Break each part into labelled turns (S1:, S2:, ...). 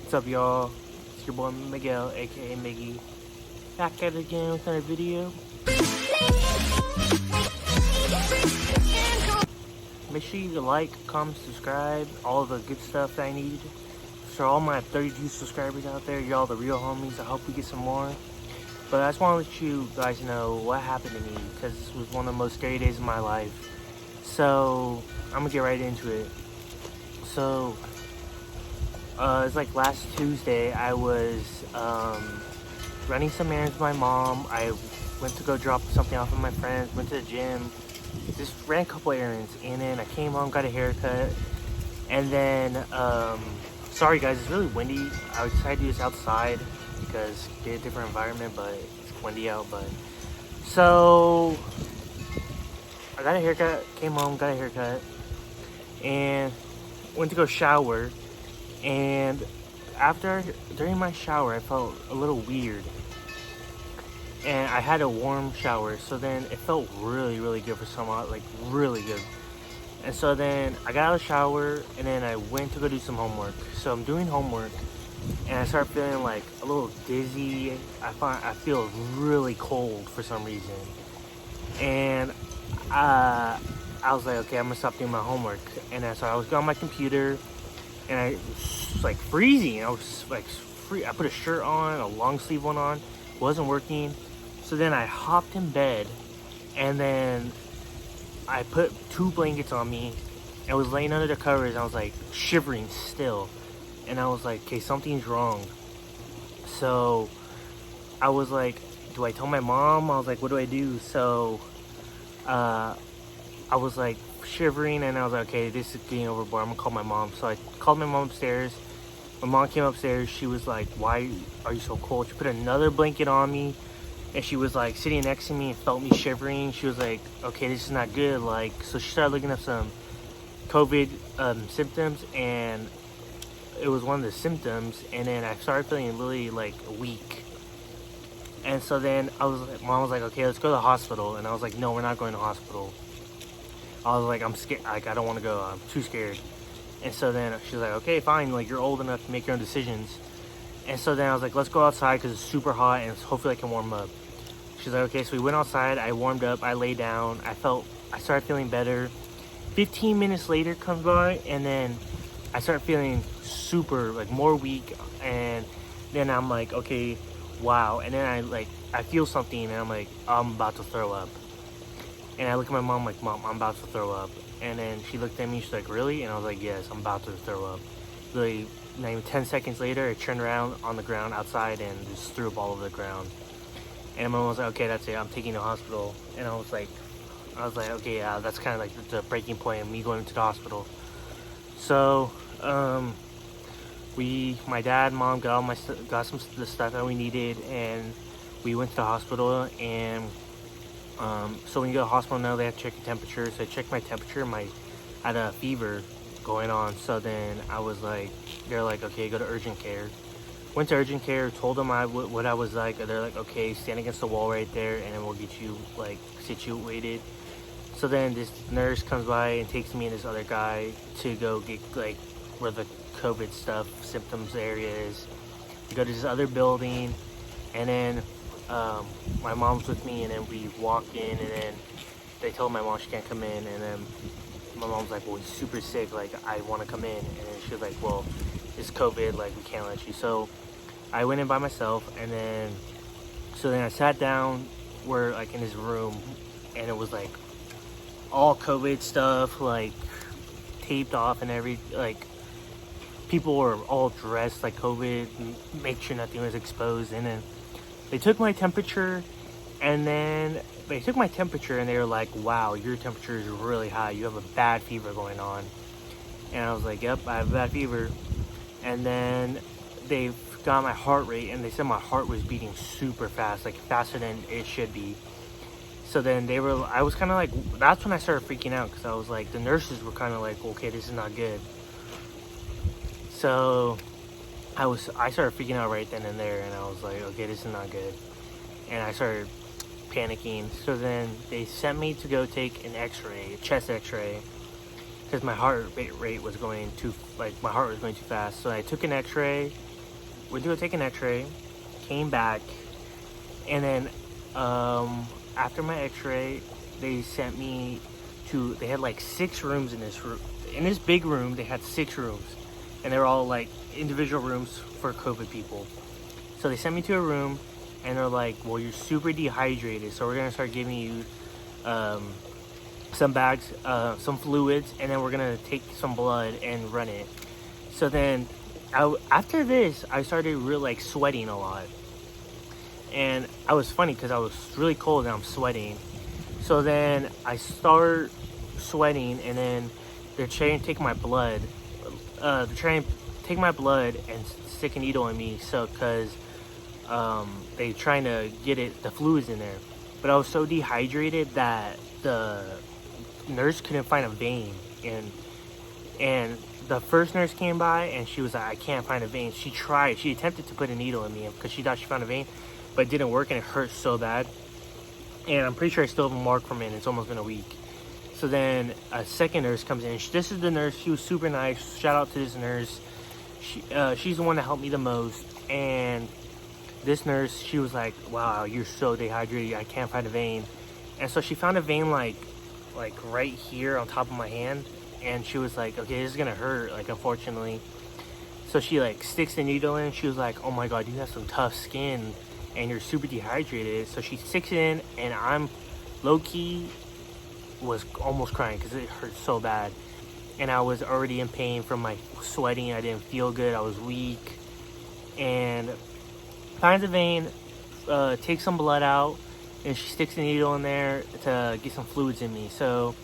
S1: What's up, y'all? It's your boy Miguel, aka Miggy, back at it again with another video. Make sure you like, comment, subscribe, all the good stuff that I need. For all my 32 subscribers out there, y'all the real homies. I hope we get some more. But I just want to let you guys know what happened to me, because this was one of the most scary days of my life. So I'm gonna get right into it. So it's like last Tuesday. I was running some errands with my mom. I went to go drop something off with my friends, went to the gym, just ran a couple errands, and then I came home, got a haircut, and then sorry guys, it's really windy. I decided to do this outside because get a different environment, but it's windy out. But so I got a haircut, came home, got a haircut, and went to go shower. And during my shower, I felt a little weird, and I had a warm shower, so then it felt really good for some odd, like really good. And so then I got out of the shower, and then I went to go do some homework. So I'm doing homework, and I start feeling like a little dizzy. I feel really cold for some reason, and I was like, okay, I'm gonna stop doing my homework. And so I was on my computer, and I was like freezing. I was like I put a shirt on, a long sleeve one on, wasn't working. So then I hopped in bed, and then I put 2 blankets on me. I was laying under the covers, and I was like shivering still. And I was like, okay, something's wrong. So I was like, do I tell my mom? I was like, what do I do? So I was like shivering, and I was like, okay, this is getting overboard. I'm gonna call my mom. So I called my mom upstairs. My mom came upstairs. She was like, why are you so cold? She put another blanket on me, and she was like sitting next to me and felt me shivering. She was like, okay, this is not good. Like, so she started looking up some COVID symptoms, and it was one of the symptoms. And then I started feeling really like weak. And so then mom was like, okay, let's go to the hospital. And I was like, no, we're not going to the hospital. I was like, I'm scared. Like, I don't want to go. I'm too scared. And so then she's like, okay, fine. Like, you're old enough to make your own decisions. And so then I was like, let's go outside because it's super hot, and hopefully I can warm up. She's like, okay. So we went outside. I warmed up. I lay down. I started feeling better. 15 minutes later comes by, and then I start feeling super, like, more weak. And then I'm like, okay, wow. And then I feel something, and I'm like, I'm about to throw up. And I look at my mom like, Mom, I'm about to throw up. And then she looked at me, she's like, really? And I was like, yes, I'm about to throw up. Really, not even 10 seconds later, I turned around on the ground outside and just threw up all over the ground. And my mom was like, okay, that's it, I'm taking you to the hospital. And I was like, okay, yeah, that's kind of like the breaking point of me going to the hospital. So, my dad, mom got some the stuff that we needed, and we went to the hospital. And so when you go to the hospital now, they have to check your temperature. So I checked my temperature. I had a fever going on. So then I was like, they're like, okay, go to urgent care. Went to urgent care, told them what I was like. They're like, okay, stand against the wall right there, and then we'll get you like situated. So then this nurse comes by and takes me and this other guy to go get like where the COVID stuff, symptoms area is. We go to this other building, and then my mom's with me, and then we walk in, and then they told my mom she can't come in. And then my mom's like, well, he's super sick, like, I want to come in. And then she was like, well, it's COVID, like, we can't let you. So I went in by myself, and then I sat down like in his room, and it was like all COVID stuff, like taped off and like people were all dressed like COVID, make sure nothing was exposed. And then they took my temperature, and they were like, wow, your temperature is really high. You have a bad fever going on. And I was like, yep, I have a bad fever. And then they got my heart rate, and they said my heart was beating super fast, like faster than it should be. So then I was kind of like, that's when I started freaking out, because I was like, the nurses were kind of like, okay, this is not good. So I started freaking out right then and there, and I was like, okay, this is not good. And I started panicking. So then they sent me to go take an x-ray, a chest x-ray, because my heart rate was going too fast. So I took an x-ray, went to go take an x-ray, came back, and then after my x-ray, they sent me to, they had like 6 rooms in this room. In this big room, they had 6 rooms, and they were all like individual rooms for COVID people. So they sent me to a room, and they're like, well, you're super dehydrated, so we're gonna start giving you some bags, some fluids, and then we're gonna take some blood and run it. So then after this, I started really like sweating a lot, and I was funny because I was really cold and I'm sweating. So then I start sweating, and then they're trying to take my blood. They're trying to take my blood and stick a needle in me, so because they trying to get the fluids in there. But I was so dehydrated that the nurse couldn't find a vein, and the first nurse came by and she was like, I can't find a vein. She attempted to put a needle in me because she thought she found a vein, but it didn't work, and it hurt so bad. And I'm pretty sure I still have a mark from it, and it's almost been a week. So then a second nurse comes in. This is the nurse. She was super nice. Shout out to this nurse. She's the one that helped me the most. And this nurse, she was like, wow, you're so dehydrated. I can't find a vein. And so she found a vein like right here on top of my hand. And she was like, okay, this is going to hurt, like, unfortunately. So she like sticks the needle in. She was like, oh my God, you have some tough skin and you're super dehydrated. So she sticks it in, and I'm low-key was almost crying because it hurt so bad. And I was already in pain from my sweating. I didn't feel good. I was weak. And finds a vein, takes some blood out, and she sticks the needle in there to get some fluids in me. So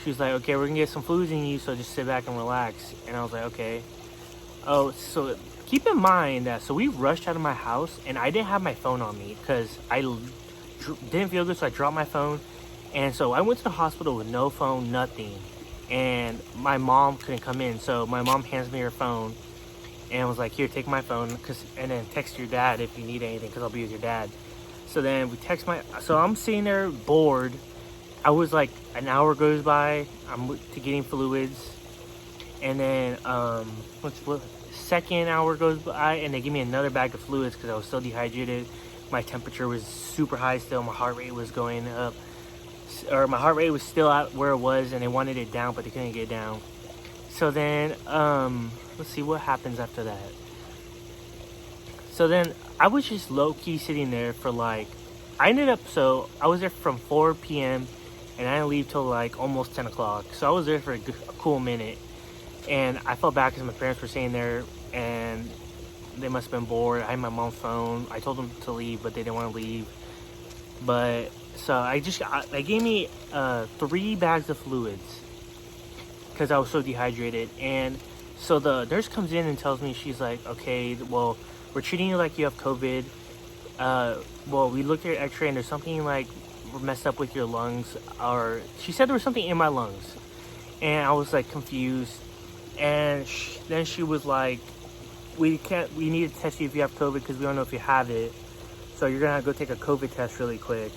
S1: she was like, okay, we're gonna get some fluids in you, so just sit back and relax. And I was like, okay. Oh, so keep in mind that, so we rushed out of my house, and I didn't have my phone on me because I didn't feel good, so I dropped my phone. And so I went to the hospital with no phone, nothing. And my mom couldn't come in, so my mom hands me her phone and was like, here, take my phone, and then text your dad if you need anything, because I'll be with your dad. So then we text so I'm sitting there bored. I was like, an hour goes by, I'm getting fluids. And then, second hour goes by, and they give me another bag of fluids because I was still dehydrated. My temperature was super high still. My heart rate was going up. Or my heart rate was still out where it was, and they wanted it down, but they couldn't get it down. So then, let's see what happens after that. So then, I was just low-key sitting there for like, I was there from 4 p.m. and I didn't leave till like almost 10 o'clock. So I was there for a cool minute. And I felt bad because my parents were staying there, and they must have been bored. I had my mom's phone. I told them to leave, but they didn't want to leave. But so they gave me 3 bags of fluids because I was so dehydrated. And so the nurse comes in and tells me, she's like, okay, well, we're treating you like you have COVID. Well, we looked at your x-ray, and there's something like messed up with your lungs. Or she said there was something in my lungs. And I was like confused. And then she was like, we need to test you if you have COVID because we don't know if you have it. So you're going to go take a COVID test really quick.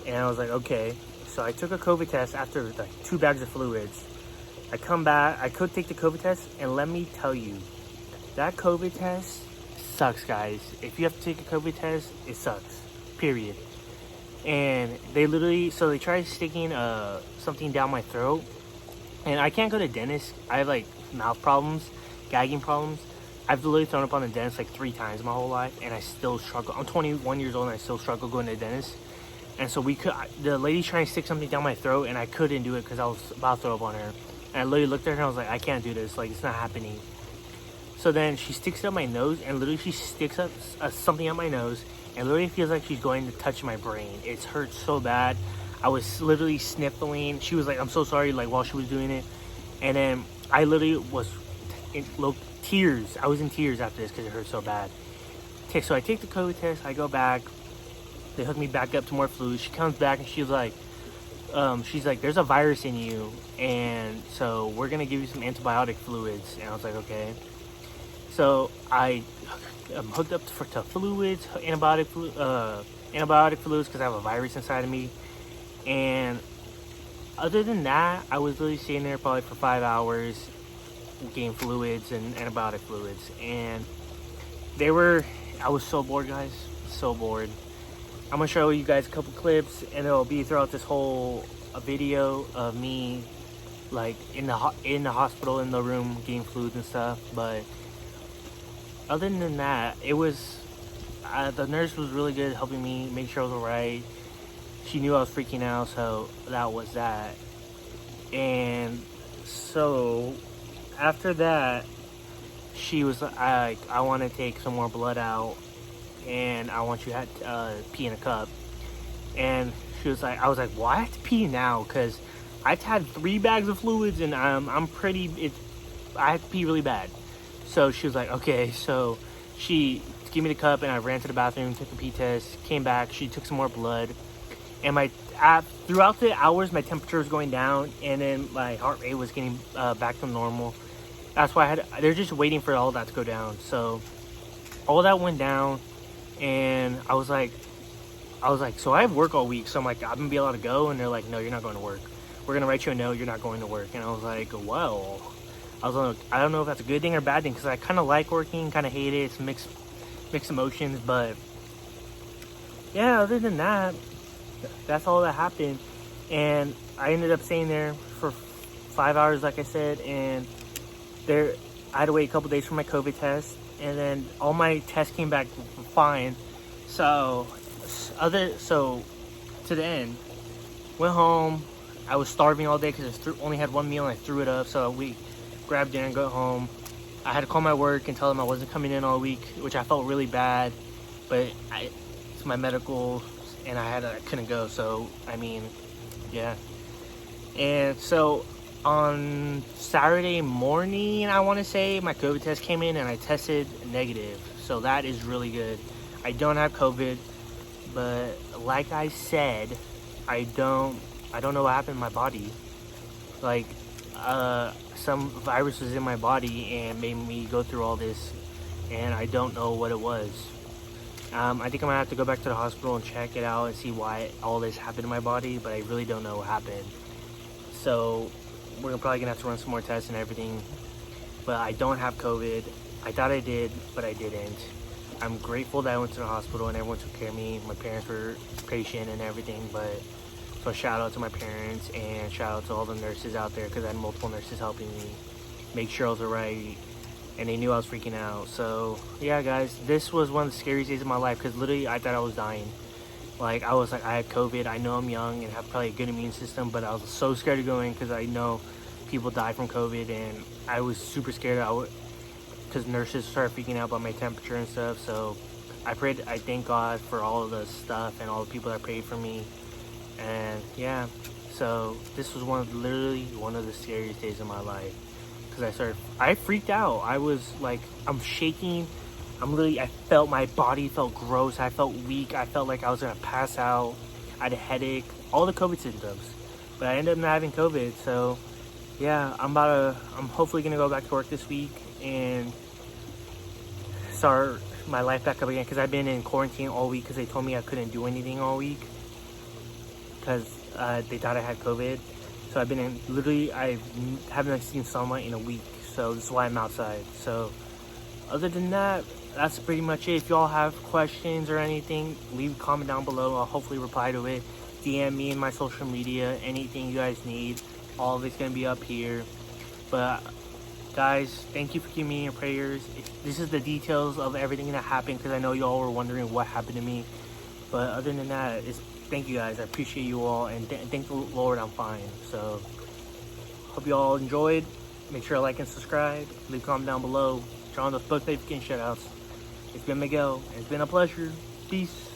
S1: And I was like, okay. So I took a COVID test after like 2 bags of fluids. I come back, I could take the COVID test, and let me tell you, that COVID test sucks, guys. If you have to take a COVID test, it sucks, period. And they tried sticking something down my throat. And I can't go to dentist. I have like mouth problems, gagging problems. I've literally thrown up on the dentist like 3 times my whole life, and I still struggle. I'm 21 years old and I still struggle going to the dentist. And so the lady trying to stick something down my throat, and I couldn't do it because I was about to throw up on her. And I literally looked at her and I was like, I can't do this. Like, it's not happening. So then she sticks it up my nose, and literally she sticks up something up my nose, and literally it feels like she's going to touch my brain. It hurts so bad. I was literally sniffling. She was like, I'm so sorry, like, while she was doing it. And then I literally was in tears. I was in tears after this because it hurt so bad. Okay, so I take the COVID test. I go back. They hook me back up to more fluids. She comes back and she's like, there's a virus in you, and so we're going to give you some antibiotic fluids. And I was like, okay. So I'm hooked up to fluids, antibiotic fluids, because I have a virus inside of me. And other than that, I was literally sitting there probably for 5 hours getting fluids and antibiotic fluids. And I was so bored, guys, so bored. I'm gonna show you guys a couple clips, and it'll be throughout this whole video of me like in the hospital, in the room, getting fluids and stuff. But other than that, it was the nurse was really good, helping me make sure I was alright. She knew I was freaking out, so that was that. And so after that, she was like, I want to take some more blood out, and I want you to pee in a cup. And she was like, I was like, well, I have to pee now because I've had 3 bags of fluids, and I have to pee really bad. So she was like, okay. So she gave me the cup, and I ran to the bathroom, took the pee test, came back. She took some more blood, and throughout the hours, my temperature was going down, and then my heart rate was getting back to normal. That's why they're just waiting for all that to go down. So all that went down, and I was like, so I have work all week. So I'm like, I'm gonna be allowed to go, and they're like, no, you're not going to work. We're gonna write you a note. You're not going to work. And I was like, well, I don't know if that's a good thing or a bad thing, because I kind of like working, kind of hate it. It's mixed emotions, but yeah. Other than that, that's all that happened. And I ended up staying there for 5 hours, like I said, and I had to wait a couple days for my COVID test, and then all my tests came back fine. So to the end, went home. I was starving all day because I only had one meal, and I threw it up. So we grabbed dinner and got home. I had to call my work and tell them I wasn't coming in all week, which I felt really bad, but it's my medical, and I couldn't go. So I mean, yeah. And so on Saturday morning, I want to say, my COVID test came in, and I tested negative. So that is really good. I don't have COVID, but like I said, I don't know what happened in my body. Like some virus was in my body and made me go through all this, and I don't know what it was. I think I'm gonna have to go back to the hospital and check it out and see why all this happened in my body, but I really don't know what happened. So we're probably gonna have to run some more tests and everything. But I don't have COVID. I thought I did, but I didn't. I'm grateful that I went to the hospital and everyone took care of me. My parents were patient and everything, but so shout out to my parents, and shout out to all the nurses out there, because I had multiple nurses helping me make sure I was alright, and they knew I was freaking out. So yeah, guys, this was one of the scariest days of my life, because literally I thought I was dying. Like, I was like, I had COVID. I know I'm young and have probably a good immune system, but I was so scared of going because I know people die from COVID, and I was super scared because nurses started freaking out about my temperature and stuff. So I thank God for all of the stuff and all the people that prayed for me. And yeah, so this was literally one of the scariest days of my life, because I freaked out. I was like, I'm shaking. I felt my body felt gross. I felt weak. I felt like I was gonna pass out. I had a headache, all the COVID symptoms, but I ended up not having COVID. So yeah, I'm hopefully gonna go back to work this week and start my life back up again, because I've been in quarantine all week because they told me I couldn't do anything all week because they thought I had COVID. So I've been I haven't seen sunlight in a week, so this is why I'm outside. So other than that, that's pretty much it. If y'all have questions or anything, leave a comment down below. I'll hopefully reply to it. DM me in my social media, anything you guys need. All of it's gonna be up here. But guys, thank you for keeping me in your prayers. This is the details of everything that happened, because I know y'all were wondering what happened to me. But other than that, thank you guys. I appreciate you all, and thank the Lord I'm fine. So hope you all enjoyed. Make sure to like and subscribe. Leave a comment down below. Turn on those post notification shoutouts. It's been Miguel. It's been a pleasure. Peace.